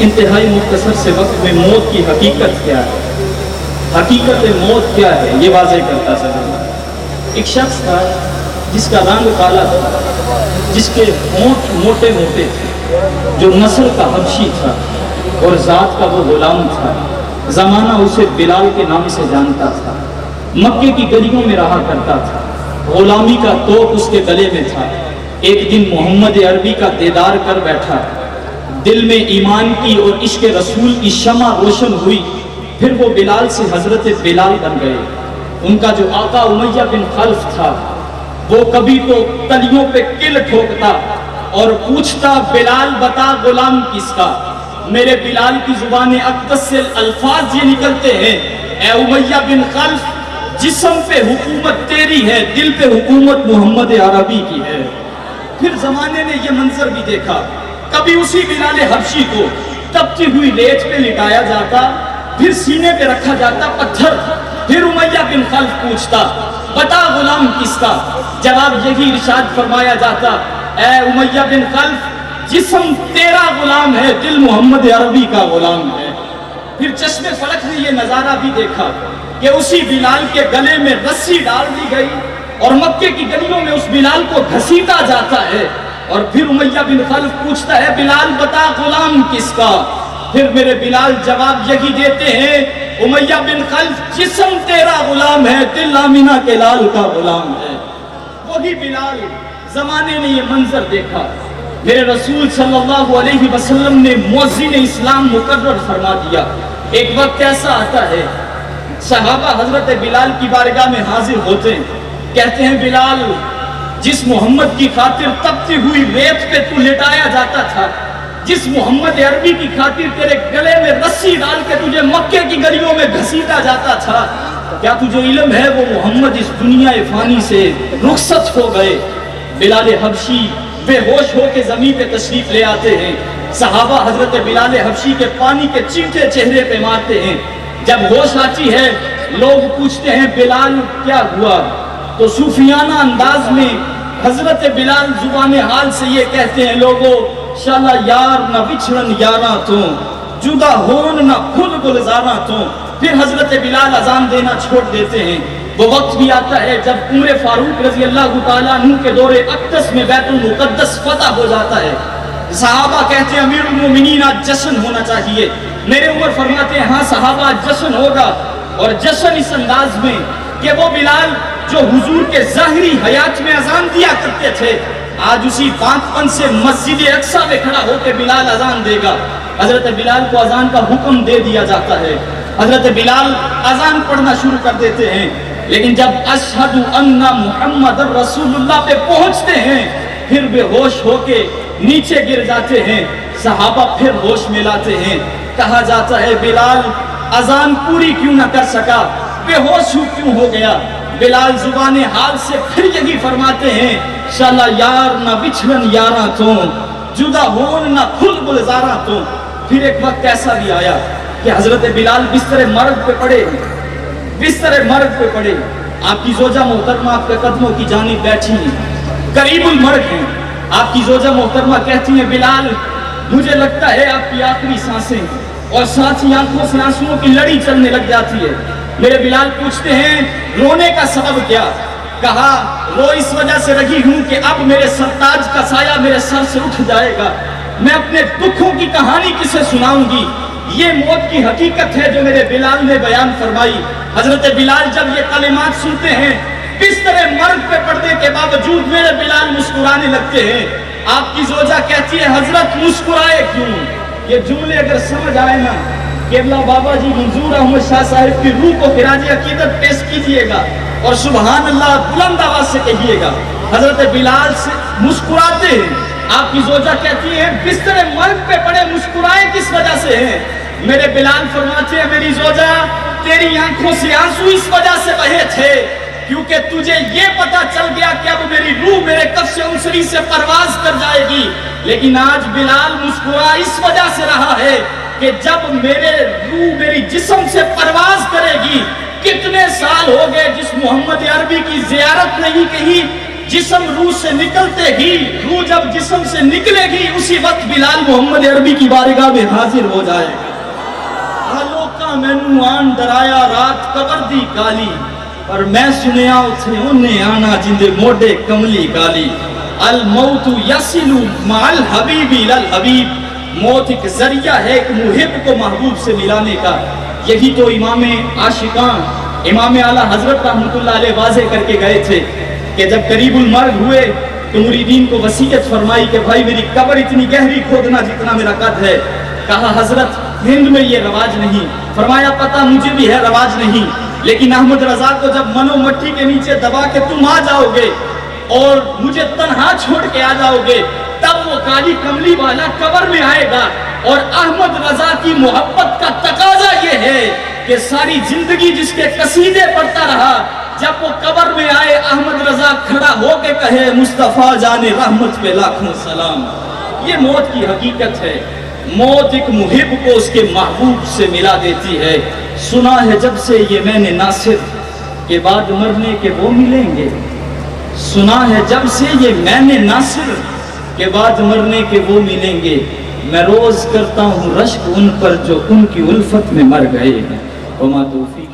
انتہائی مختصر سے وقت میں موت کی حقیقت کیا ہے، حقیقت موت کیا ہے، یہ واضح کرتا چلوں۔ ایک شخص تھا جس کا رنگ کالا تھا، جس کے ہونٹ موٹے موٹے تھے، جو نسل کا حبشی تھا اور ذات کا وہ غلام تھا۔ زمانہ اسے بلال کے نام سے جانتا تھا، مکے کی گلیوں میں رہا کرتا تھا، غلامی کا توق اس کے گلے میں تھا۔ ایک دن محمد عربی کا دیدار کر بیٹھا، دل میں ایمان کی اور عشق رسول کی شمع روشن ہوئی، پھر وہ بلال سے حضرت بلال بن گئے۔ ان کا جو آقا امیہ بن خلف تھا، وہ کبھی تو تلیوں پہ کل ٹھوکتا اور پوچھتا بلال بتا غلام کس کا؟ میرے بلال کی زبان اقدس سے الفاظ یہ نکلتے ہیں، اے امیہ بن خلف، جسم پہ حکومت تیری ہے، دل پہ حکومت محمد عربی کی ہے۔ پھر زمانے نے یہ منظر بھی دیکھا، کبھی اسی بلال حبشی کو تپتی ہوئی ریت پہ لٹایا جاتا، پھر سینے پہ رکھا جاتا پتھر، پھر امیہ بن خلف پوچھتا بتا غلام کس کا؟ جواب یہی ارشاد فرمایا جاتا، اے امیہ بن خلف، جسم تیرا غلام ہے، دل محمد عربی کا غلام ہے۔ پھر چشم فلک نے یہ نظارہ بھی دیکھا کہ اسی بلال کے گلے میں رسی ڈال دی گئی اور مکے کی گلیوں میں اس بلال کو گھسیٹا جاتا ہے، اور پھر امیہ بن خلف پوچھتا ہے بلال بتا غلام کس کا؟ پھر میرے بلال جواب یہی دیتے ہیں، امیہ بن خلف، جسم تیرا غلام ہے، دل آمینہ کے لال کا غلام ہے۔ وہی بلال، زمانے نے یہ منظر دیکھا، میرے رسول صلی اللہ علیہ وسلم نے مؤذن اسلام مقرر فرما دیا۔ ایک وقت ایسا آتا ہے، صحابہ حضرت بلال کی بارگاہ میں حاضر ہوتے ہیں، کہتے ہیں بلال، جس محمد کی خاطر تپتی ہوئی ریت پہ تو لٹایا جاتا تھا، جس محمد عربی کی خاطر تیرے گلے میں رسی ڈال کے تجھے مکے کی گلیوں میں گھسیٹا جاتا تھا، کیا تجھے علم ہے وہ محمد اس دنیا فانی سے رخصت ہو گئے؟ بلال حبشی بے ہوش ہو کے زمین پہ تشریف لے آتے ہیں، صحابہ حضرت بلال حبشی کے پانی کے چینٹے چہرے پہ مارتے ہیں۔ جب ہوش آتی ہے، لوگ پوچھتے ہیں بلال کیا ہوا؟ تو صوفیانہ انداز میں حضرت بلال زبان حال سے یہ کہتے ہیں، لوگوں شالا یار نہ بچھڑن یاراں تو، جدا ہون نہ کھل گلزاراں تو۔ پھر حضرت بلال اذان دینا چھوڑ دیتے ہیں۔ وہ وقت بھی آتا ہے جب عمر فاروق رضی اللہ تعالیٰ عنہ کے دور اقدس میں بیت المقدس فتح ہو جاتا ہے۔ صحابہ کہتے ہیں امیر المومنین آج جشن ہونا چاہیے۔ میرے عمر فرماتے ہیں ہاں صحابہ آج جشن ہوگا، اور جشن اس انداز میں کہ وہ بلال جو حضور کے ظاہری حیات میں اذان دیا کرتے تھے، آج اسی باندھ پن سے مسجد اقصی میں کھڑا ہو کے بلال اذان دے گا۔ حضرت بلال کو اذان کا حکم دے دیا جاتا ہے، حضرت بلال اذان پڑھنا شروع کر دیتے ہیں، لیکن جب اشہد ان محمد رسول اللہ پہ پہنچتے ہیں، پھر بے ہوش ہو کے نیچے گر جاتے ہیں۔ صحابہ پھر ہوش میں لاتے ہیں، کہا جاتا ہے بلال اذان پوری کیوں نہ کر سکا، بے ہوش کیوں ہو گیا؟ بلال زبان حال سے پھر یہی فرماتے ہیں، شالا یار نہ بچھڑن یاراں تو، جدا ہون نہ کھل گلزاراں تو۔ پھر ایک وقت ایسا بھی آیا کہ حضرت بلال بستر مرگ پہ پڑے، بستر مرگ پہ پڑے، آپ کی زوجہ محترمہ آپ کے قدموں کی جانب بیٹھی ہیں، قریب المرگ ہیں۔ آپ کی زوجہ محترمہ کہتی ہیں بلال مجھے لگتا ہے آپ کی آخری سانسیں، اور ساتھ ہی آنکھوں سے آنسوؤں کی لڑی چلنے لگ جاتی ہے۔ میرے بلال پوچھتے ہیں رونے کا سبب کیا؟ کہا رو اس وجہ سے رہی ہوں کہ اب میرے سرتاج کا سایہ میرے سر سے اٹھ جائے گا، میں اپنے دکھوں کی کہانی کسے سناؤں گی؟ یہ موت کی حقیقت ہے جو میرے بلال نے بیان فرمائی۔ حضرت بلال جب یہ کلمات سنتے ہیں، بستر مرگ پہ پڑنے کے باوجود میرے بلال مسکرانے لگتے ہیں۔ آپ کی زوجہ کہتی ہے حضرت مسکرائے کیوں؟ یہ جملے اگر سمجھ آئے نا، کیبلا بابا جی منظور احمد شاہ صاحب کی روح کو خراج عقیدت پیش کیجئے گا اور سبحان اللہ بلند آواز سے کہیے گا۔ حضرت بلال سے مسکراتے ہیں۔ آپ کی زوجہ کہتی ہے بستر مرگ پہ پڑے مسکرائے کس وجہ سے ہیں؟ میرے بلال فرماتے ہیں میری زوجہ تیری آنکھوں سے آنسو اس وجہ سے بہے تھے کیونکہ تجھے یہ پتا چل گیا کہ اب میری روح میرے کفش عنصری سے پرواز کر جائے گی، لیکن آج بلال مسکرا اس وجہ سے رہا ہے کہ جب میرے روح میری جسم سے پرواز کرے گی، کتنے سال ہو گئے جس محمد عربی کی زیارت نہیں کہی، جسم روح سے نکلتے ہی، روح جب جسم سے نکلے گی اسی وقت بلال محمد عربی کی بارگاہ میں حاضر ہو جائے گا۔ لوکاں مینوں آن ڈرایا رات قبر دی کالی، پر میں سنیا اتھے انہیں آنا جندے موڈے کملی گالی۔ الموت یسلو مع الحبیب الحبیب، موت ایک ذریعہ ہے ایک محب کو محبوب سے ملانے کا۔ یہی تو امام عاشقان امام اعلیٰ حضرت رحمت اللہ علیہ واضح کر کے گئے تھے کہ جب قریب المرگ ہوئے تو مریدین کو وصیت فرمائی کہ بھائی میری قبر اتنی گہری کھودنا جتنا میرا قد ہے۔ کہا حضرت ہند میں یہ رواج نہیں، فرمایا پتہ مجھے بھی ہے رواج نہیں، لیکن احمد رضا کو جب منو مٹی کے نیچے دبا کے تم آ جاؤ گے اور مجھے تنہا چھوڑ کے آ جاؤ گے، تب وہ کالی کملی والا قبر میں آئے گا۔ اور احمد رضا کی محبت کا تقاضا یہ ہے کہ ساری زندگی جس کے قصیدے پڑھتا رہا، جب وہ قبر میں آئے احمد رضا کھڑا ہو کے کہے مصطفیٰ جان رحمت پہ لاکھوں سلام۔ یہ موت کی حقیقت ہے۔ موت ایک محب کو اس کے محبوب سے ملا دیتی ہے۔ سنا ہے جب سے یہ میں نے ناصر کے بعد مرنے کے وہ ملیں گے، سنا ہے جب سے یہ میں نے ناصر کے بعد مرنے کے وہ ملیں گے، میں روز کرتا ہوں رشک ان پر جو ان کی الفت میں مر گئے ہیں۔ وما توفیق